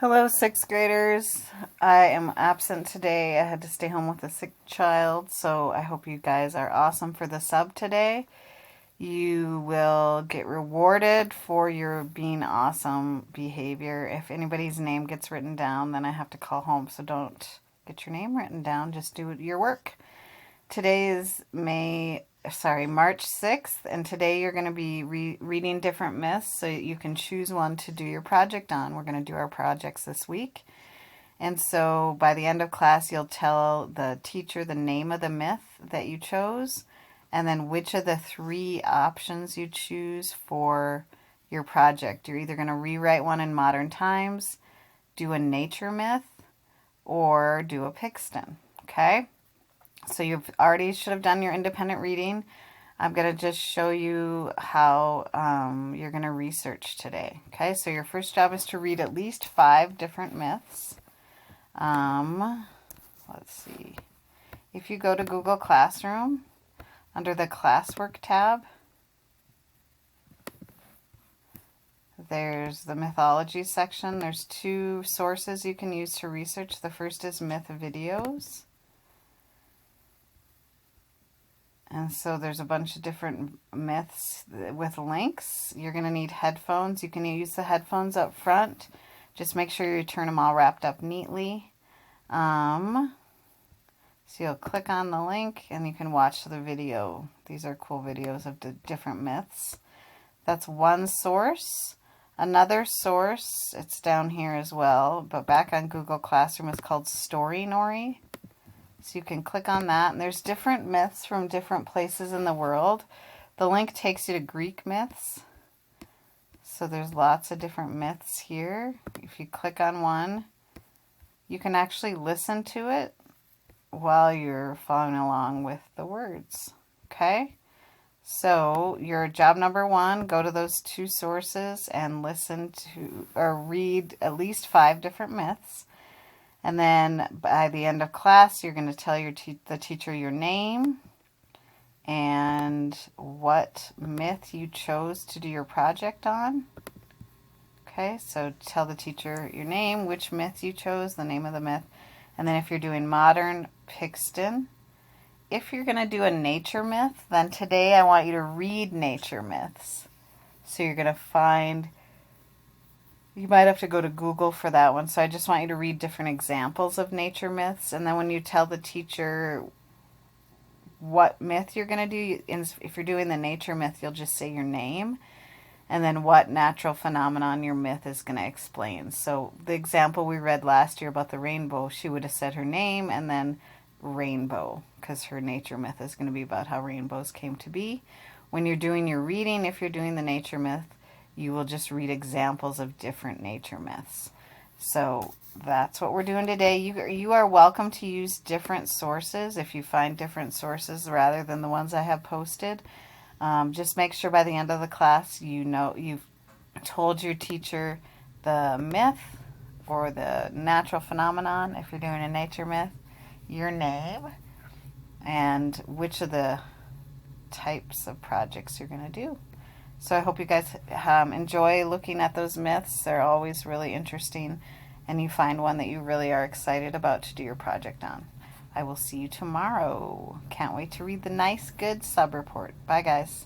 Hello, sixth graders. I am absent today. I had to stay home with a sick child, so I hope you guys are awesome for the sub today. You will get rewarded for your being awesome behavior. If anybody's name gets written down, then I have to call home, so don't get your name written down. Just do your work. Today is March 6th, and today you're going to be reading different myths so you can choose one to do your project on. We're going to do our projects this week. And so by the end of class, you'll tell the teacher the name of the myth that you chose, and then which of the three options you choose for your project. You're either going to rewrite one in modern times, do a nature myth, or do a Pixton. Okay? So you've already should have done your independent reading. I'm going to just show you how you're going to research today. Okay, so your first job is to read at least 5 different myths. Let's see. If you go to Google Classroom, under the Classwork tab, there's the mythology section. There's 2 sources you can use to research. The first is Myth Videos. And so there's a bunch of different myths with links. You're going to need headphones. You can use the headphones up front. Just make sure you turn them all wrapped up neatly. So you'll click on the link and you can watch the video. These are cool videos of the different myths. That's one source. Another source, it's down here as well, but back on Google Classroom, is called Storynory. So you can click on that, and there's different myths from different places in the world. The link takes you to Greek myths. So there's lots of different myths here. If you click on one, you can actually listen to it while you're following along with the words. Okay? So your job number 1, go to those 2 sources and listen to or read at least 5 different myths. And then by the end of class, you're going to tell the teacher your name and what myth you chose to do your project on. Okay, so tell the teacher your name, which myth you chose, the name of the myth. And then if you're doing modern, Pixton. If you're going to do a nature myth, then today I want you to read nature myths. So you're going to find... You might have to go to Google for that one. So I just want you to read different examples of nature myths. And then when you tell the teacher what myth you're going to do, if you're doing the nature myth, you'll just say your name. And then what natural phenomenon your myth is going to explain. So the example we read last year about the rainbow, she would have said her name and then rainbow, because her nature myth is going to be about how rainbows came to be. When you're doing your reading, if you're doing the nature myth, you will just read examples of different nature myths. So that's what we're doing today. You are welcome to use different sources if you find different sources rather than the ones I have posted. Just make sure by the end of the class you've told your teacher the myth or the natural phenomenon, if you're doing a nature myth, your name, and which of the types of projects you're going to do. So I hope you guys enjoy looking at those myths. They're always really interesting, and you find one that you really are excited about to do your project on. I will see you tomorrow. Can't wait to read the nice, good sub report. Bye, guys.